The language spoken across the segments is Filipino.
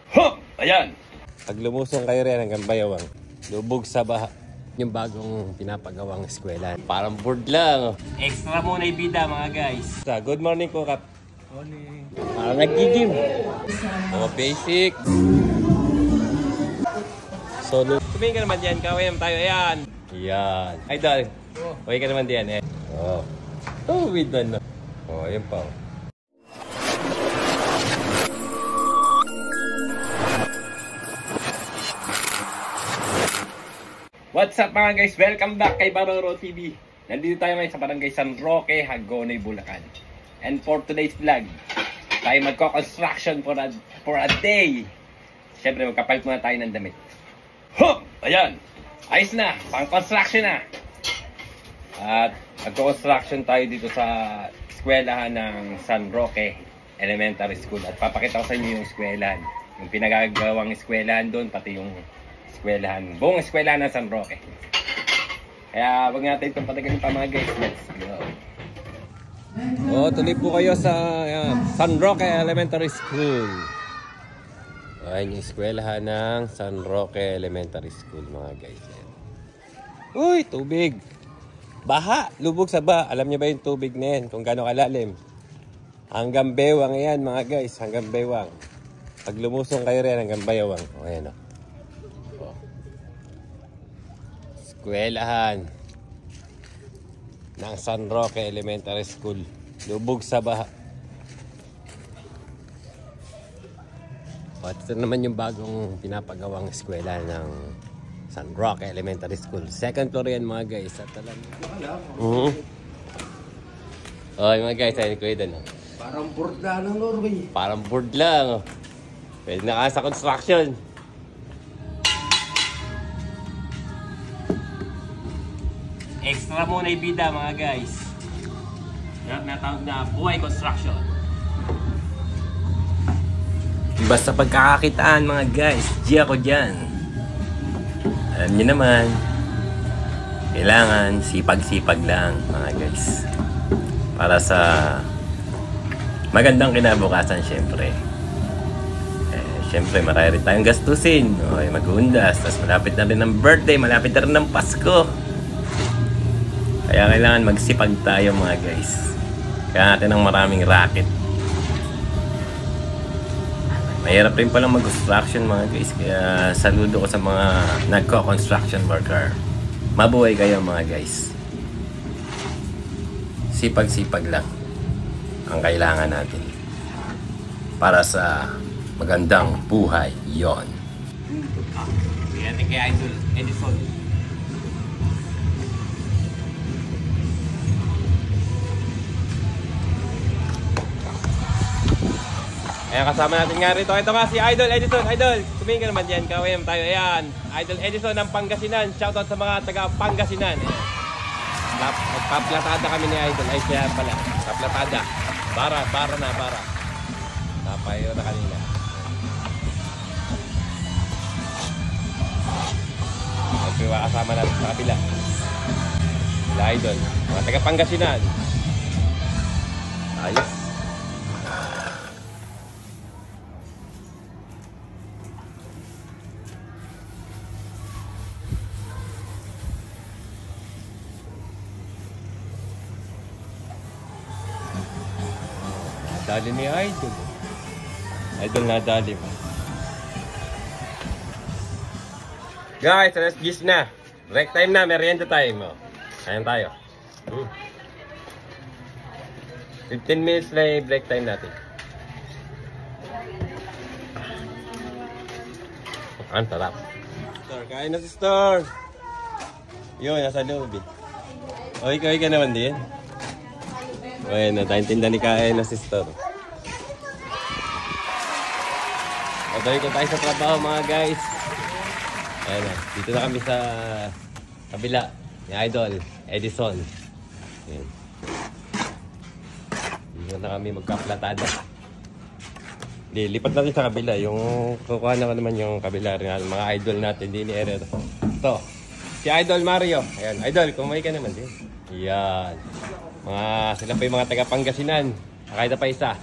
Huh! Ayan! Pag lumusong kayo rin hanggang Bayawang, lubog sa baha. Yung bagong pinapagawang eskwela. Parang board lang. Extra muna ibida mga guys. Good morning po, Kap. Morning. Parang nag-gym. Oh, basic. So, tumingin ka naman dyan. Kawayam tayo. Ayan. Ayan. Idol. Huwag ka naman dyan eh. Oh. With na. Oh, ayun pa. What's up mga guys? Welcome back kay Baroro TV. Nandito tayo ngayon sa Barangay San Roque, Hagonoy, Bulacan. And for today's vlog, tayo magko-construction for a day. Siyempre magkapalit muna tayo ng damit. Huh! Ayan! Ayos na! Pang-construction na! At magko-construction tayo dito sa eskwelahan ng San Roque Elementary School. At papakita ko sa inyo yung eskwelahan. Yung pinagagawang eskwelahan doon, pati yung eskwelahan. Buong eskwelahan ng San Roque. Kaya wag natin itong patagalin pa mga guys. Let's go. Tuloy po kayo sa San Roque Elementary School. Ayan yung eskwelahan ng San Roque Elementary School mga guys. Uy, tubig. Baha, lubog sa baha. Alam niyo ba yung tubig na yan? Kung gaano kalalim. Hanggang Bewang yan mga guys. Hanggang Bewang. Pag lumusong kayo rin hanggang Bayawang. Ayan o. Eskwelahan ng San Roque Elementary School. Lubog sa baha. At ito naman yung bagong pinapagawang eskwela ng San Roque Elementary School. Second floor yan mga guys. At alam mo. Okay mga guys, ayun ko yun. Parang board lang ng Norway. Parang board lang. Pwede na ka sa construction. Extra muna ibida mga guys. Natawag na buhay construction. Basta pagkakakitaan mga guys, G ako dyan. Alam niyo naman, kailangan sipag-sipag lang mga guys. Para sa magandang kinabukasan syempre. Syempre marami rin tayong gastusin. Okay, mag-uundas. Tapos malapit na rin ang birthday, malapit na rin ang Pasko. Kaya kailangan magsipag tayo mga guys. Kaya natin ng maraming racket. Mahirap rin palang mag-construction mga guys. Kaya saludo ko sa mga nagko-construction worker. Mabuhay kayo mga guys. Sipag-sipag lang ang kailangan natin. Para sa magandang buhay yon. Yan kay Idol Edison. Ayan, kasama natin nga rito. Ito nga si Idol Edison. Idol, tumingin ka naman dyan. Kawayam tayo. Ayan, Idol Edison ng Pangasinan. Shoutout sa mga taga Pangasinan. Nagpaplatada kami ni Idol. Ay, siya pala. Paplatada. Bara na. Tapayo na kanina. Okay, kasama natin sa kabila. Sila Idol. Mga taga Pangasinan. Ayos. Dali ni Idol. Idol na dali mo. Guys, alas 10 na. Break time na, merienda time. Ayan tayo. 15 minutes lang break time natin. Ang tarap. Sister, kain na sister. Yun, nasa loob eh. Okay ka naman din. Okay, nataintinda ni kain na sister. Patuloy ko tayo sa trabaho mga guys. Ayan na, dito na kami sa kabila ni Idol Edison. Ayan. Dito na kami magkaplatada. Lipat natin sa kabila. Yung kukuha na naman yung kabila rin mga idol natin. Hindi ni Ere. Ito, si Idol Mario. Ayan, Idol, kumain ka naman din. Ayan. Sila pa yung mga taga Pangasinan. Kahit pa isa.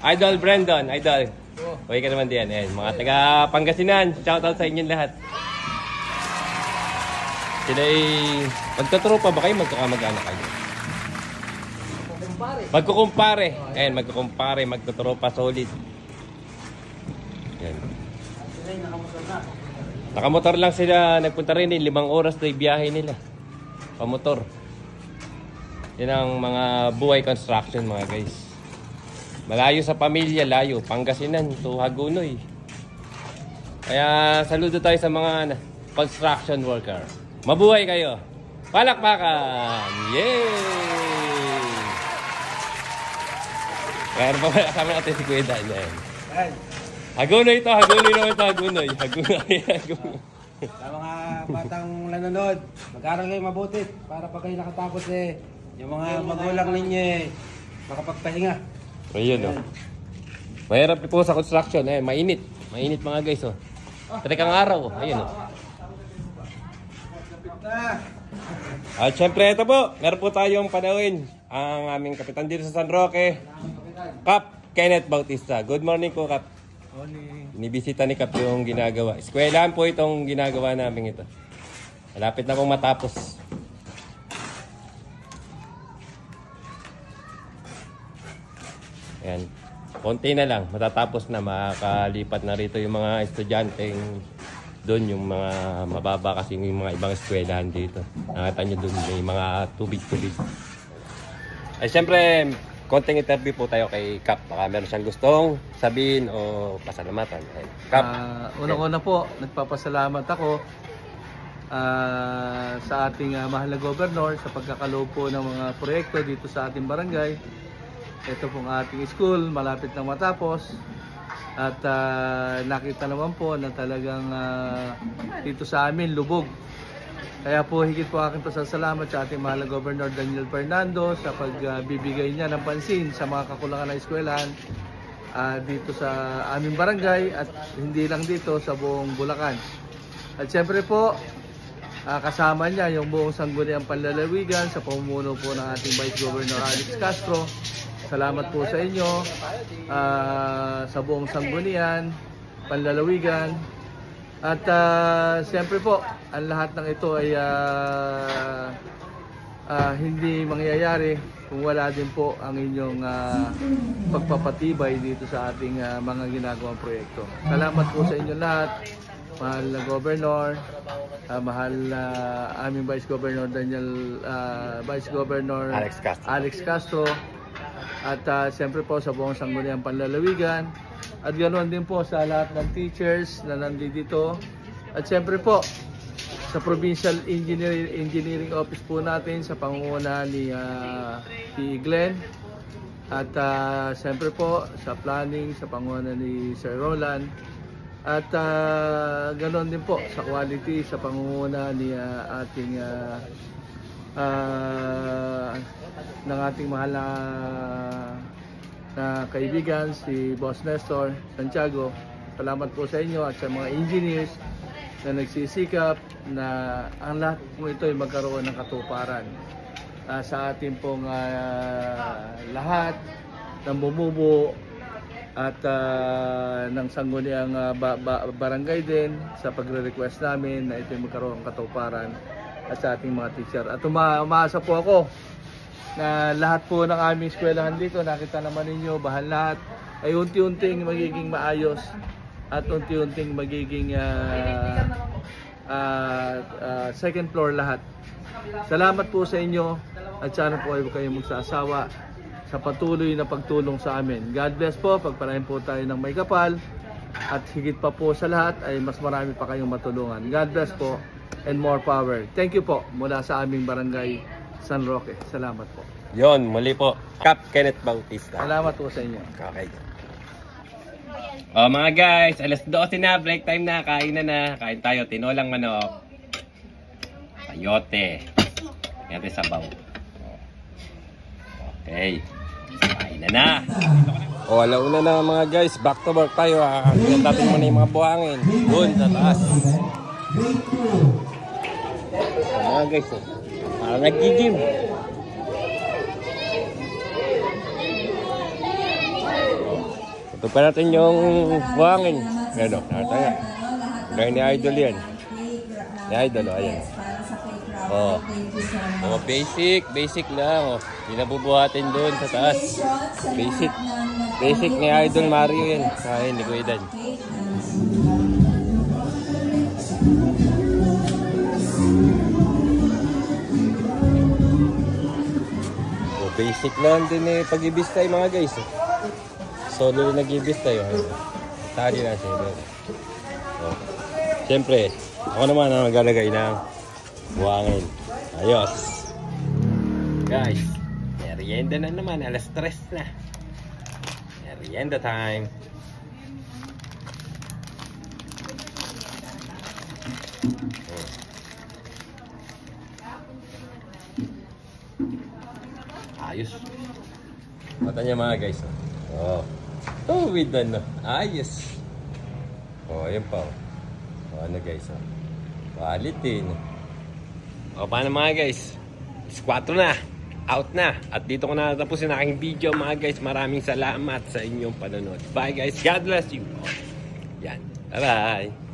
Idol Brandon, Idol. Okay ka naman diyan. Ayan, mga taga Pangasinan, shoutout sa inyong lahat. Sila ay magtutropa ba kayo? Magkakamag-anak kayo? Magkukumpare. Ayan, magkukumpare, magtutropa solid. Ayan. Nakamotor lang sila, nagpunta rin 5 oras na biyahe nila. Pamotor. Yan ang mga buhay construction mga guys. Malayo sa pamilya, layo. Pangasinan to Hagonoy. Kaya saludo tayo sa mga construction worker. Mabuhay kayo. Palakpakan! Yay! Kaya pa pala kami natin si Kuya Dan. Hagonoy ito, Hagonoy naman ito, Hagonoy. Hagonoy. Sa mga batang nanonood, mag-aral kayo mabuti para pag kayo nakatapos yung mga magulang ninyo makapagpahinga. Ayun o. Mahirap po sa construction. Mainit. Mainit mga guys o. Talikang araw. Ayun o. At syempre ito po. Meron po tayong panawin. Ang aming kapitan dito sa San Roque. Kap Kenneth Bautista. Good morning po, Kap. Inibisita ni Kap yung ginagawa. Eskwelahan po itong ginagawa namin ito. Malapit na pong matapos. Ayan. Konti na lang. Matatapos na. Makakalipat na rito yung mga estudyanteng doon. Yung mga mababa kasi yung mga ibang eskwelahan dito. Nakita nyo doon may mga tubig-tubig. Ay syempre, konting interview po tayo kay Kap. Baka meron siyang gustong sabihin o pasalamatan. Kap. Unang-una po, nagpapasalamat ako sa ating mahal na gobernador sa pagkakaloob po ng mga proyekto dito sa ating barangay. Ito pong ating school, malapit na matapos. At nakita naman po na talagang dito sa amin, lubog. Kaya po higit po aking pasasalamat sa ating mahal na Governor Daniel Fernando sa pagbibigay niya ng pansin sa mga kakulangan ng eskwelahan dito sa aming barangay at hindi lang dito sa buong Bulacan. At siyempre po, kasama niya yung buong sangguniang panlalawigan sa pamumuno po ng ating Vice Governor Alex Castro. Salamat po sa inyo sa buong sanggunian, panlalawigan. At siyempre po, ang lahat ng ito ay hindi mangyayari kung wala din po ang inyong pagpapatibay dito sa ating mga ginagawang proyekto. Salamat po sa inyo lahat, mahal na Governor, mahal na aming Vice Governor Vice Governor Alex Castro, at siyempre po sa buong sangguniang panlalawigan. At ganoon din po sa lahat ng teachers na nandito. At siyempre po sa Provincial Engineering Office po natin sa pangunguna ni Glenn. At siyempre po sa planning sa pangunguna ni Sir Roland. At ganoon din po sa quality sa pangunguna ni ating ng ating mahal na kaibigan si Boss Nestor Santiago. Salamat po sa inyo at sa mga engineers na nagsisikap na ang lahat po ito ay magkaroon ng katuparan sa ating pong lahat ng bumubuo at ng sangguniang barangay din sa pagre-request namin na ito ay magkaroon ng katuparan at sa ating mga teacher. At umaasa po ako na lahat po ng aming eskwelahan dito, nakita naman ninyo, bahal lahat, ay unti-unting magiging maayos at unti-unting magiging second floor lahat. Salamat po sa inyo at sana po ay kayong magsasawa sa patuloy na pagtulong sa amin. God bless po, pagpalain po tayo ng may kapal at higit pa po sa lahat ay mas marami pa kayong matulungan. God bless po and more power. Thank you po mula sa aming barangay San Roque. Salamat po. Yon, muli po. Kap Kenneth Bautista. Salamat po sa inyo. Okay. Mga guys, alas 12 na, break time na, kain na. Kain tayo, tinolang manok. Sayote. Yan sabaw. Okay. Kain na. Alauna na mga guys, back to work tayo. Kaya natin muna yung mga buhangin. Doon sa taas. Mga guys, nagigim. Ito pa natin yung buhangin. Ayan o, nakataya. Gaya ni Idol yan. Ni Idol o, ayan. O, mga basic lang o. Hindi na bubuhatin doon sa taas. Basic ni Idol Mario yan. Ay, ni Kuya Dan. O, basic lang din eh, pag-ibis tayo mga guys. Solo na nag-ibis tayo. Tali na siya. O. Siyempre, ako naman ang maglalagay ng buhangin. Ayos. Guys, merienda na naman. Alas 3 na. Merienda time. Ayos. Mata niya mga guys. Oh. Oh, with ano. Ayos. Oh, ayun pa. Oh, ano guys. Oh. Quality. O, paano mga guys? 4 na. Out na. At dito ko na natapusin ang aking video mga guys. Maraming salamat sa inyong panonood. Bye guys. God bless you. Yan. Bye-bye.